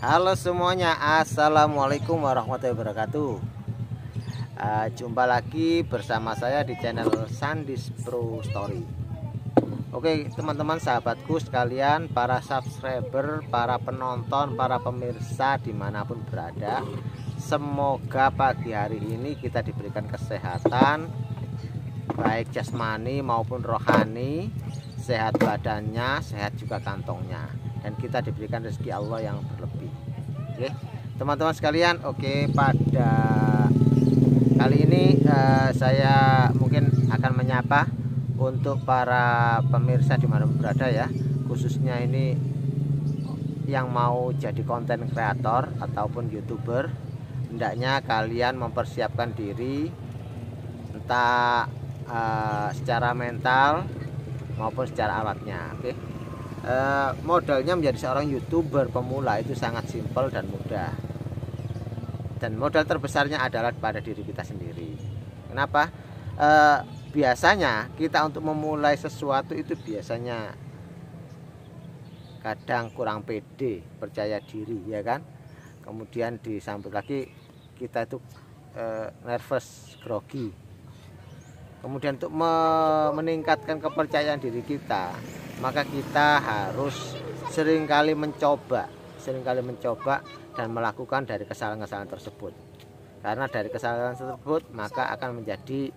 Halo semuanya, assalamualaikum warahmatullahi wabarakatuh. Jumpa lagi bersama saya di channel Sandis Pro Story. Oke teman-teman, sahabatku sekalian, para subscriber, para penonton, para pemirsa dimanapun berada, semoga pagi hari ini kita diberikan kesehatan, baik jasmani maupun rohani, sehat badannya, sehat juga kantongnya, dan kita diberikan rezeki Allah yang berlebih. Oke teman-teman sekalian, oke, pada kali ini saya mungkin akan menyapa untuk para pemirsa dimanapun berada ya, khususnya ini yang mau jadi konten kreator ataupun youtuber. Hendaknya kalian mempersiapkan diri, entah secara mental maupun secara alatnya. Oke, modalnya menjadi seorang youtuber pemula itu sangat simpel dan mudah, dan modal terbesarnya adalah pada diri kita sendiri. Kenapa? Biasanya kita untuk memulai sesuatu itu biasanya kadang kurang pede, percaya diri, ya kan. Kemudian disambut lagi kita itu nervous, grogi. Kemudian untuk meningkatkan kepercayaan diri kita, maka kita harus seringkali mencoba dan melakukan dari kesalahan-kesalahan tersebut. Karena dari kesalahan tersebut maka akan menjadi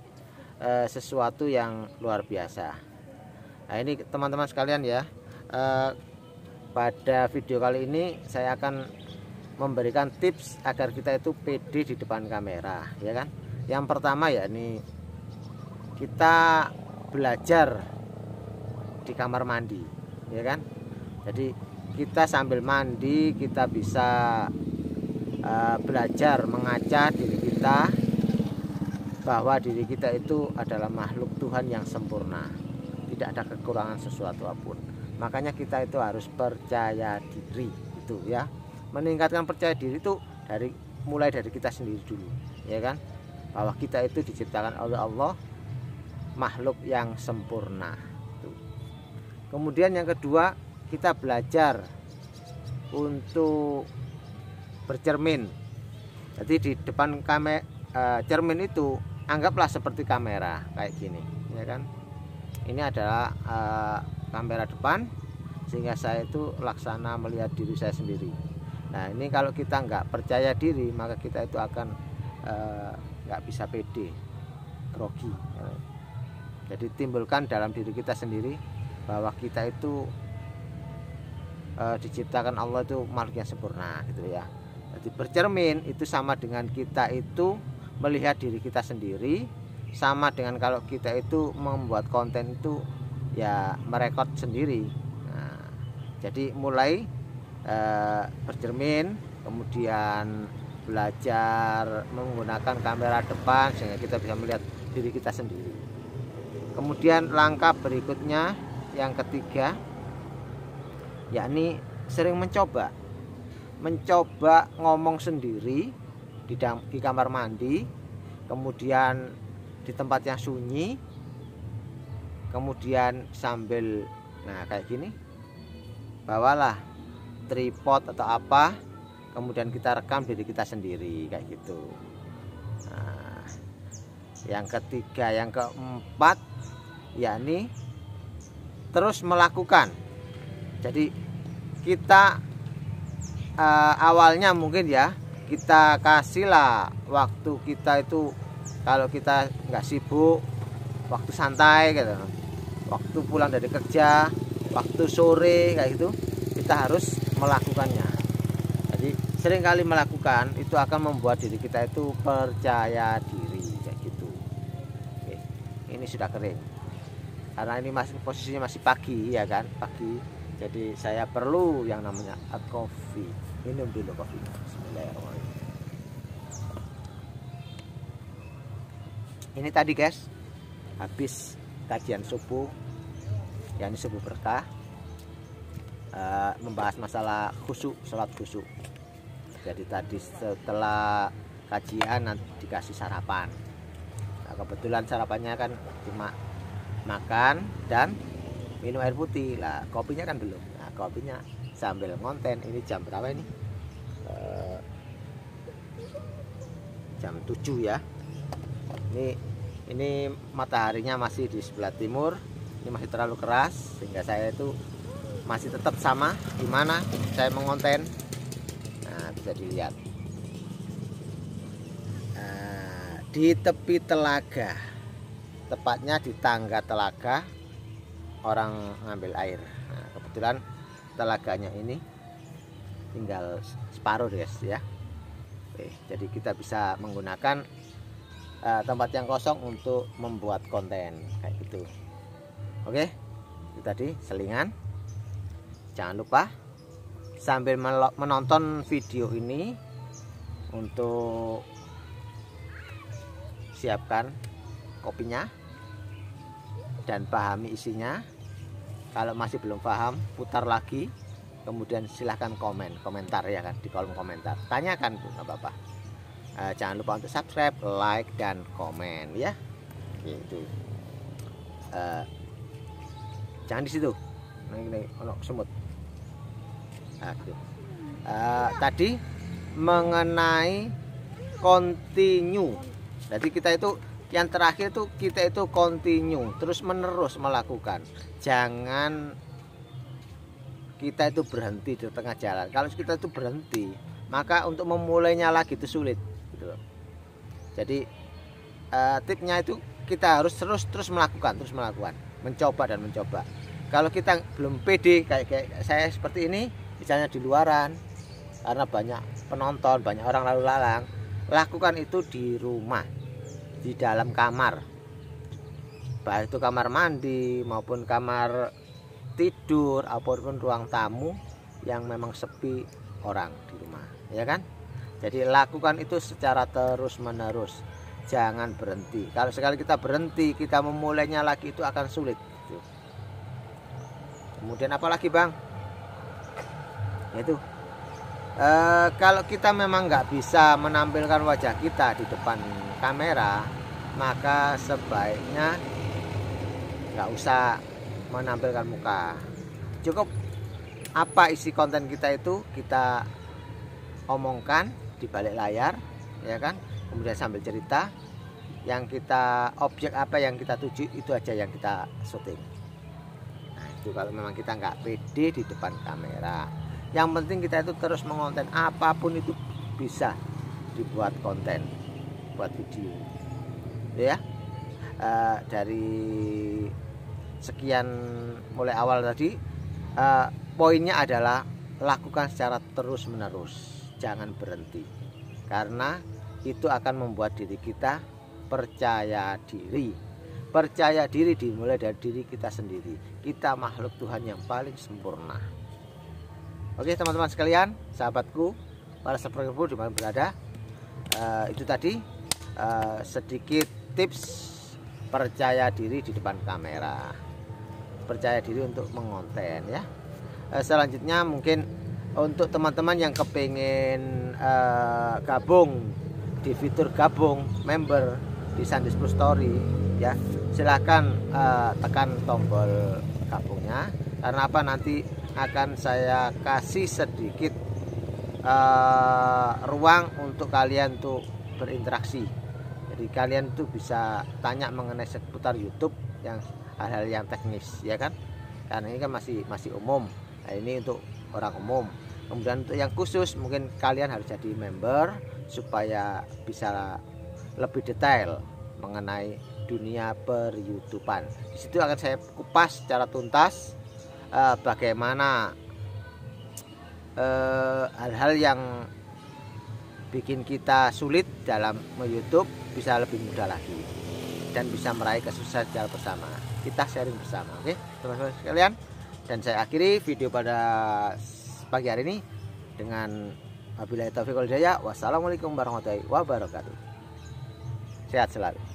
sesuatu yang luar biasa. Nah ini teman-teman sekalian ya, pada video kali ini saya akan memberikan tips agar kita itu pede di depan kamera, ya kan. Yang pertama ya, ini kita belajar di kamar mandi, ya kan. Jadi kita sambil mandi kita bisa belajar mengaca diri kita bahwa diri kita itu adalah makhluk Tuhan yang sempurna, tidak ada kekurangan sesuatu apapun. Makanya kita itu harus percaya diri, itu ya. Meningkatkan percaya diri itu mulai dari kita sendiri dulu, ya kan. Bahwa kita itu diciptakan oleh Allah, makhluk yang sempurna. Kemudian yang kedua, kita belajar untuk bercermin. Jadi di depan cermin itu anggaplah seperti kamera kayak gini, ya kan. Ini adalah kamera depan, sehingga saya itu laksana melihat diri saya sendiri. Nah ini kalau kita nggak percaya diri, maka kita itu akan nggak bisa pede, grogi. Jadi timbulkan dalam diri kita sendiri bahwa kita itu diciptakan Allah itu makhluk yang sempurna, gitu ya. Jadi bercermin itu sama dengan kita itu melihat diri kita sendiri, sama dengan kalau kita itu membuat konten itu ya merekod sendiri. Nah, jadi mulai bercermin, kemudian belajar menggunakan kamera depan sehingga kita bisa melihat diri kita sendiri. Kemudian langkah berikutnya yang ketiga, yakni sering mencoba ngomong sendiri di kamar mandi, kemudian di tempat yang sunyi, kemudian sambil kayak gini, bawalah tripod atau apa, kemudian kita rekam diri kita sendiri kayak gitu. Nah, yang ketiga, yang keempat, yakni terus melakukan. Jadi kita awalnya mungkin ya kita kasihlah waktu kita itu, kalau kita nggak sibuk, waktu santai gitu, waktu pulang dari kerja, waktu sore kayak gitu, kita harus melakukannya. Jadi seringkali melakukan itu akan membuat diri kita itu percaya diri kayak gitu. Oke, ini sudah kering karena ini posisinya masih pagi, ya kan, pagi. Jadi saya perlu yang namanya coffee. Minum dulu kopinya. Bismillahirrahmanirrahim. Ini tadi guys, habis kajian subuh, yakni subuh berkah, membahas masalah khusyuk, sholat khusyuk. Jadi tadi setelah kajian nanti dikasih sarapan. Nah, kebetulan sarapannya kan cuma makan dan minum air putih lah, kopinya kan belum. Nah kopinya sambil ngonten. Ini jam berapa ini? jam 7 ya. Ini mataharinya masih di sebelah timur. Ini masih terlalu keras sehingga saya itu masih tetap sama di mana saya mengonten. Nah, bisa dilihat di tepi telaga, tepatnya di tangga telaga orang ngambil air. Nah, kebetulan telaganya ini tinggal separuh guys ya. Oke, jadi kita bisa menggunakan tempat yang kosong untuk membuat konten kayak gitu. Oke, itu tadi selingan. Jangan lupa sambil menonton video ini untuk siapkan kopinya dan pahami isinya. Kalau masih belum paham, putar lagi, kemudian silahkan komentar ya kan, di kolom komentar tanyakan tuh, nggak apa-apa. Jangan lupa untuk subscribe, like, dan komen ya. Gitu. Jangan di situ. Ini semut. Gitu. Tadi mengenai continue. Jadi kita itu yang terakhir tuh kita itu continue, terus menerus melakukan. Jangan kita itu berhenti di tengah jalan. Kalau kita itu berhenti, maka untuk memulainya lagi itu sulit gitu loh. Jadi tipnya itu kita harus terus melakukan, mencoba dan mencoba. Kalau kita belum pede kayak saya seperti ini, misalnya di luaran karena banyak penonton, banyak orang lalu lalang, lakukan itu di rumah, di dalam kamar, baik itu kamar mandi maupun kamar tidur ataupun ruang tamu yang memang sepi orang di rumah, ya kan? Jadi lakukan itu secara terus menerus, jangan berhenti. Kalau sekali kita berhenti, kita memulainya lagi itu akan sulit. Kemudian apalagi bang? Itu kalau kita memang nggak bisa menampilkan wajah kita di depan kamera, maka sebaiknya nggak usah menampilkan muka. Cukup apa isi konten kita itu kita omongkan di balik layar, ya kan? Kemudian sambil cerita, yang kita objek apa yang kita tuju itu aja yang kita syuting. Nah itu kalau memang kita nggak pede di depan kamera. Yang penting kita itu terus mengonten, apapun itu bisa dibuat konten, buat video, ya. Dari sekian mulai awal tadi, poinnya adalah lakukan secara terus menerus, jangan berhenti, karena itu akan membuat diri kita percaya diri. Percaya diri dimulai dari diri kita sendiri. Kita makhluk Tuhan yang paling sempurna. Oke teman-teman sekalian, sahabatku, para subscriber di mana berada, itu tadi sedikit tips percaya diri di depan kamera, percaya diri untuk mengonten ya. Selanjutnya mungkin untuk teman-teman yang kepengen gabung di fitur gabung member di Sandis Pro Story ya, silahkan tekan tombol gabungnya. Karena apa, nanti akan saya kasih sedikit ruang untuk kalian tuh berinteraksi. Jadi kalian tuh bisa tanya mengenai seputar YouTube yang hal-hal yang teknis, ya kan? Karena ini kan masih umum. Nah, ini untuk orang umum. Kemudian untuk yang khusus mungkin kalian harus jadi member supaya bisa lebih detail mengenai dunia per-YouTubean. Di situ akan saya kupas secara tuntas bagaimana hal-hal yang bikin kita sulit dalam YouTube bisa lebih mudah lagi dan bisa meraih kesuksesan secara bersama. Kita sharing bersama, oke teman-teman sekalian. Dan saya akhiri video pada pagi hari ini dengan wabillahi taufiq wal hidayah. Wassalamualaikum warahmatullahi wabarakatuh. Sehat selalu.